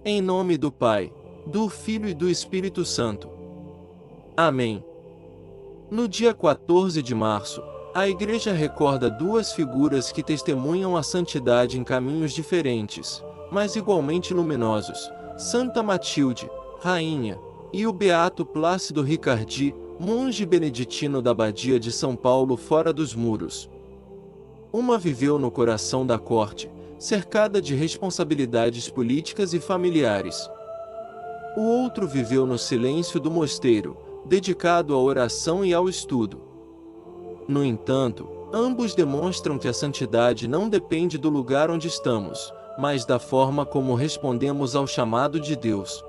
Em nome do Pai, do Filho e do Espírito Santo. Amém. No dia 14 de março, a Igreja recorda duas figuras que testemunham a santidade em caminhos diferentes, mas igualmente luminosos: Santa Matilde, rainha, e o beato Plácido Ricardi, monge beneditino da Abadia de São Paulo fora dos muros. Uma viveu no coração da corte, cercada de responsabilidades políticas e familiares. O outro viveu no silêncio do mosteiro, dedicado à oração e ao estudo. No entanto, ambos demonstram que a santidade não depende do lugar onde estamos, mas da forma como respondemos ao chamado de Deus.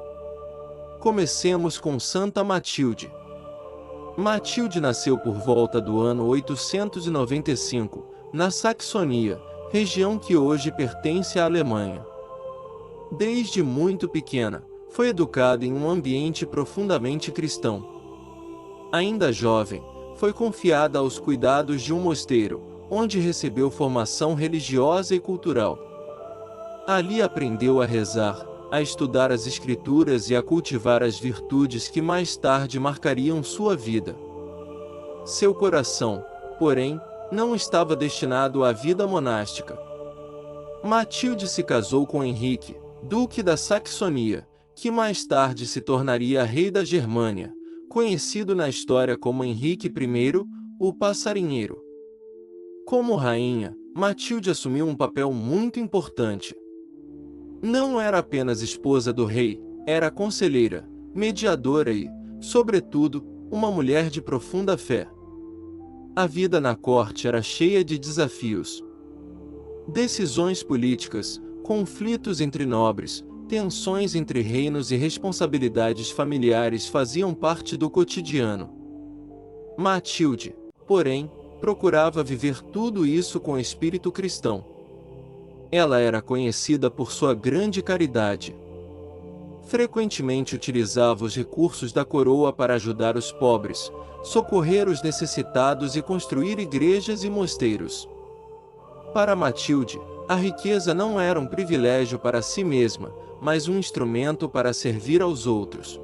Comecemos com Santa Matilde. Matilde nasceu por volta do ano 895, na Saxonia, região que hoje pertence à Alemanha. Desde muito pequena, foi educada em um ambiente profundamente cristão. Ainda jovem, foi confiada aos cuidados de um mosteiro, onde recebeu formação religiosa e cultural. Ali aprendeu a rezar, a estudar as Escrituras e a cultivar as virtudes que mais tarde marcariam sua vida. Seu coração, porém, não estava destinado à vida monástica. Matilde se casou com Henrique, duque da Saxonia, que mais tarde se tornaria rei da Germânia, conhecido na história como Henrique I, o Passarinheiro. Como rainha, Matilde assumiu um papel muito importante. Não era apenas esposa do rei, era conselheira, mediadora e, sobretudo, uma mulher de profunda fé. A vida na corte era cheia de desafios. Decisões políticas, conflitos entre nobres, tensões entre reinos e responsabilidades familiares faziam parte do cotidiano. Matilde, porém, procurava viver tudo isso com espírito cristão. Ela era conhecida por sua grande caridade. Frequentemente utilizava os recursos da coroa para ajudar os pobres, socorrer os necessitados e construir igrejas e mosteiros. Para Matilde, a riqueza não era um privilégio para si mesma, mas um instrumento para servir aos outros.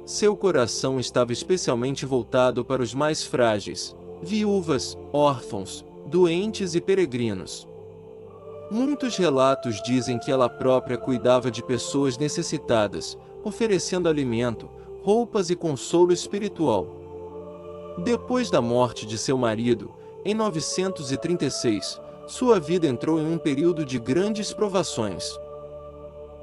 Seu coração estava especialmente voltado para os mais frágeis, viúvas, órfãos, doentes e peregrinos. Muitos relatos dizem que ela própria cuidava de pessoas necessitadas, oferecendo alimento, roupas e consolo espiritual. Depois da morte de seu marido, em 936, sua vida entrou em um período de grandes provações.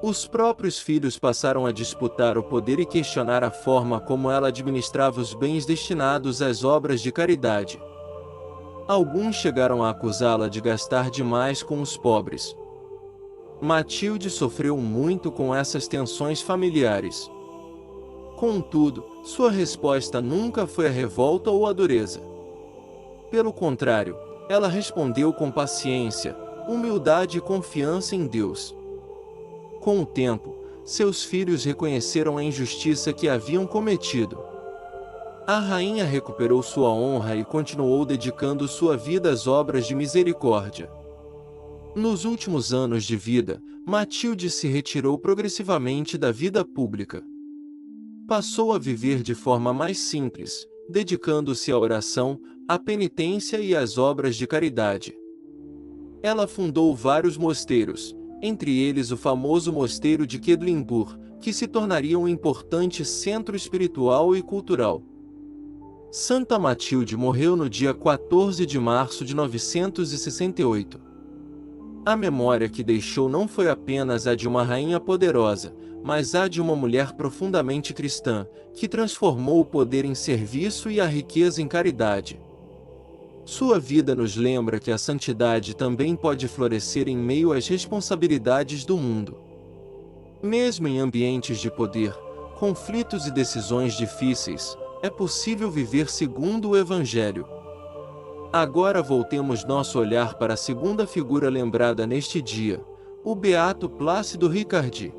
Os próprios filhos passaram a disputar o poder e questionar a forma como ela administrava os bens destinados às obras de caridade. Alguns chegaram a acusá-la de gastar demais com os pobres. Matilde sofreu muito com essas tensões familiares. Contudo, sua resposta nunca foi a revolta ou a dureza. Pelo contrário, ela respondeu com paciência, humildade e confiança em Deus. Com o tempo, seus filhos reconheceram a injustiça que haviam cometido. A rainha recuperou sua honra e continuou dedicando sua vida às obras de misericórdia. Nos últimos anos de vida, Matilde se retirou progressivamente da vida pública. Passou a viver de forma mais simples, dedicando-se à oração, à penitência e às obras de caridade. Ela fundou vários mosteiros, entre eles o famoso mosteiro de Quedlinburg, que se tornaria um importante centro espiritual e cultural. Santa Matilde morreu no dia 14 de março de 968. A memória que deixou não foi apenas a de uma rainha poderosa, mas a de uma mulher profundamente cristã, que transformou o poder em serviço e a riqueza em caridade. Sua vida nos lembra que a santidade também pode florescer em meio às responsabilidades do mundo. Mesmo em ambientes de poder, conflitos e decisões difíceis, é possível viver segundo o Evangelho. Agora voltemos nosso olhar para a segunda figura lembrada neste dia, o beato Plácido Ricardi.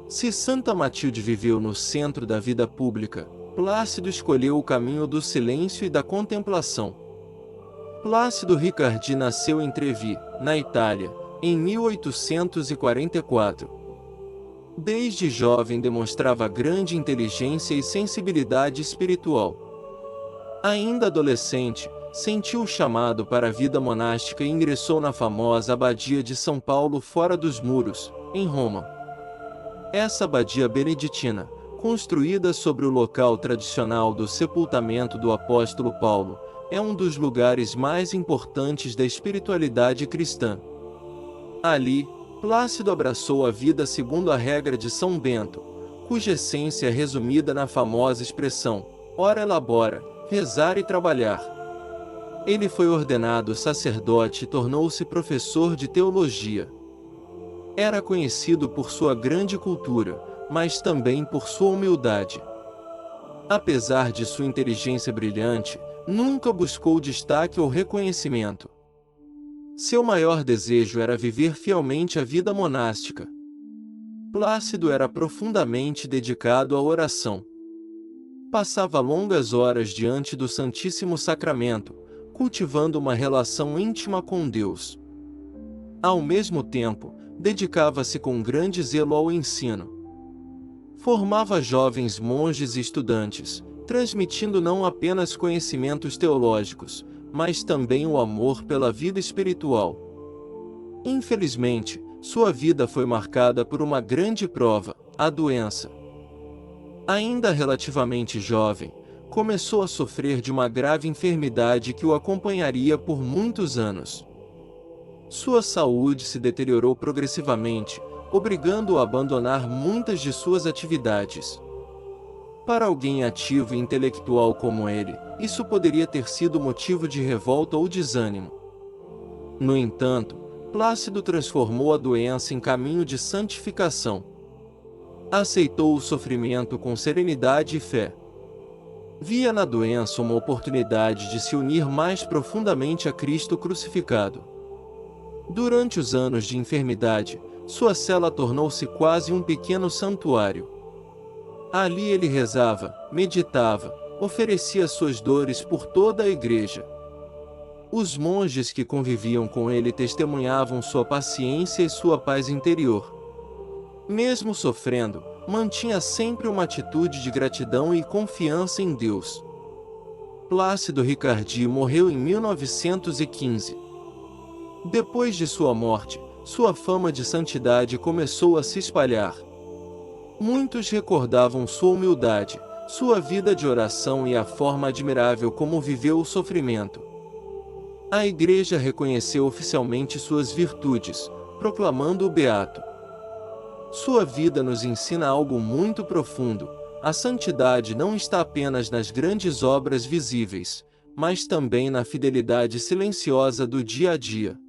Se Santa Matilde viveu no centro da vida pública, Plácido escolheu o caminho do silêncio e da contemplação. Plácido Ricardi nasceu em Trevi, na Itália, em 1844. Desde jovem demonstrava grande inteligência e sensibilidade espiritual. Ainda adolescente, sentiu o chamado para a vida monástica e ingressou na famosa Abadia de São Paulo fora dos muros, em Roma. Essa abadia beneditina, construída sobre o local tradicional do sepultamento do apóstolo Paulo, é um dos lugares mais importantes da espiritualidade cristã. Ali, Plácido abraçou a vida segundo a regra de São Bento, cuja essência é resumida na famosa expressão, ora labora, rezar e trabalhar. Ele foi ordenado sacerdote e tornou-se professor de teologia. Era conhecido por sua grande cultura, mas também por sua humildade. Apesar de sua inteligência brilhante, nunca buscou destaque ou reconhecimento. Seu maior desejo era viver fielmente a vida monástica. Plácido era profundamente dedicado à oração. Passava longas horas diante do Santíssimo Sacramento, cultivando uma relação íntima com Deus. Ao mesmo tempo, dedicava-se com grande zelo ao ensino. Formava jovens monges e estudantes, transmitindo não apenas conhecimentos teológicos, mas também o amor pela vida espiritual. Infelizmente, sua vida foi marcada por uma grande prova, a doença. Ainda relativamente jovem, começou a sofrer de uma grave enfermidade que o acompanharia por muitos anos. Sua saúde se deteriorou progressivamente, obrigando-o a abandonar muitas de suas atividades. Para alguém ativo e intelectual como ele, isso poderia ter sido motivo de revolta ou desânimo. No entanto, Plácido transformou a doença em caminho de santificação. Aceitou o sofrimento com serenidade e fé. Via na doença uma oportunidade de se unir mais profundamente a Cristo crucificado. Durante os anos de enfermidade, sua cela tornou-se quase um pequeno santuário. Ali ele rezava, meditava, oferecia suas dores por toda a igreja. Os monges que conviviam com ele testemunhavam sua paciência e sua paz interior. Mesmo sofrendo, mantinha sempre uma atitude de gratidão e confiança em Deus. Plácido Ricardi morreu em 1915. Depois de sua morte, sua fama de santidade começou a se espalhar. Muitos recordavam sua humildade, sua vida de oração e a forma admirável como viveu o sofrimento. A Igreja reconheceu oficialmente suas virtudes, proclamando-o beato. Sua vida nos ensina algo muito profundo: a santidade não está apenas nas grandes obras visíveis, mas também na fidelidade silenciosa do dia a dia.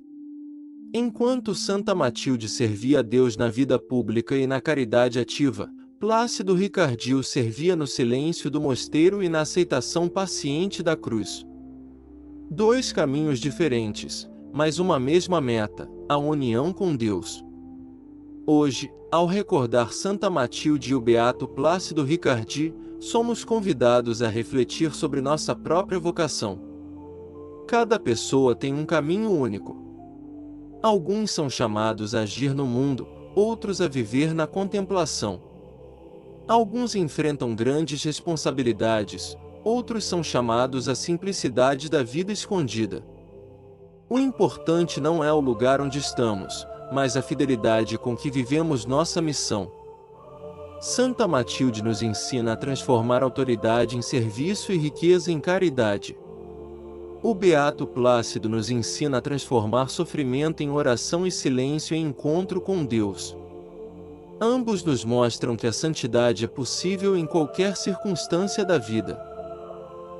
Enquanto Santa Matilde servia a Deus na vida pública e na caridade ativa, Plácido Ricardi o servia no silêncio do mosteiro e na aceitação paciente da cruz. Dois caminhos diferentes, mas uma mesma meta: a união com Deus. Hoje, ao recordar Santa Matilde e o beato Plácido Ricardi, somos convidados a refletir sobre nossa própria vocação. Cada pessoa tem um caminho único. Alguns são chamados a agir no mundo, outros a viver na contemplação. Alguns enfrentam grandes responsabilidades, outros são chamados à simplicidade da vida escondida. O importante não é o lugar onde estamos, mas a fidelidade com que vivemos nossa missão. Santa Matilde nos ensina a transformar autoridade em serviço e riqueza em caridade. O beato Plácido nos ensina a transformar sofrimento em oração e silêncio em encontro com Deus. Ambos nos mostram que a santidade é possível em qualquer circunstância da vida.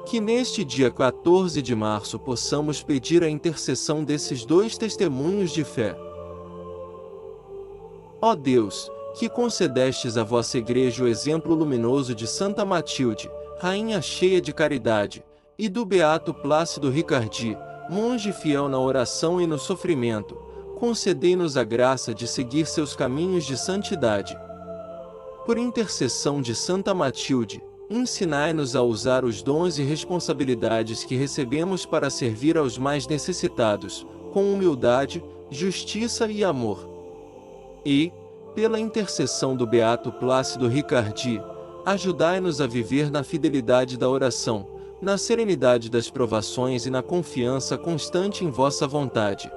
Que neste dia 14 de março possamos pedir a intercessão desses dois testemunhos de fé. Ó Deus, que concedestes à vossa Igreja o exemplo luminoso de Santa Matilde, rainha cheia de caridade, e do beato Plácido Ricardi, monge fiel na oração e no sofrimento, concedei-nos a graça de seguir seus caminhos de santidade. Por intercessão de Santa Matilde, ensinai-nos a usar os dons e responsabilidades que recebemos para servir aos mais necessitados, com humildade, justiça e amor. E, pela intercessão do beato Plácido Ricardi, ajudai-nos a viver na fidelidade da oração, na serenidade das provações e na confiança constante em vossa vontade.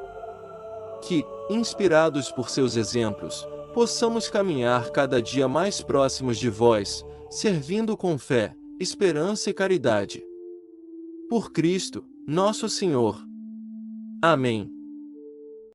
Que, inspirados por seus exemplos, possamos caminhar cada dia mais próximos de vós, servindo com fé, esperança e caridade. Por Cristo, nosso Senhor. Amém.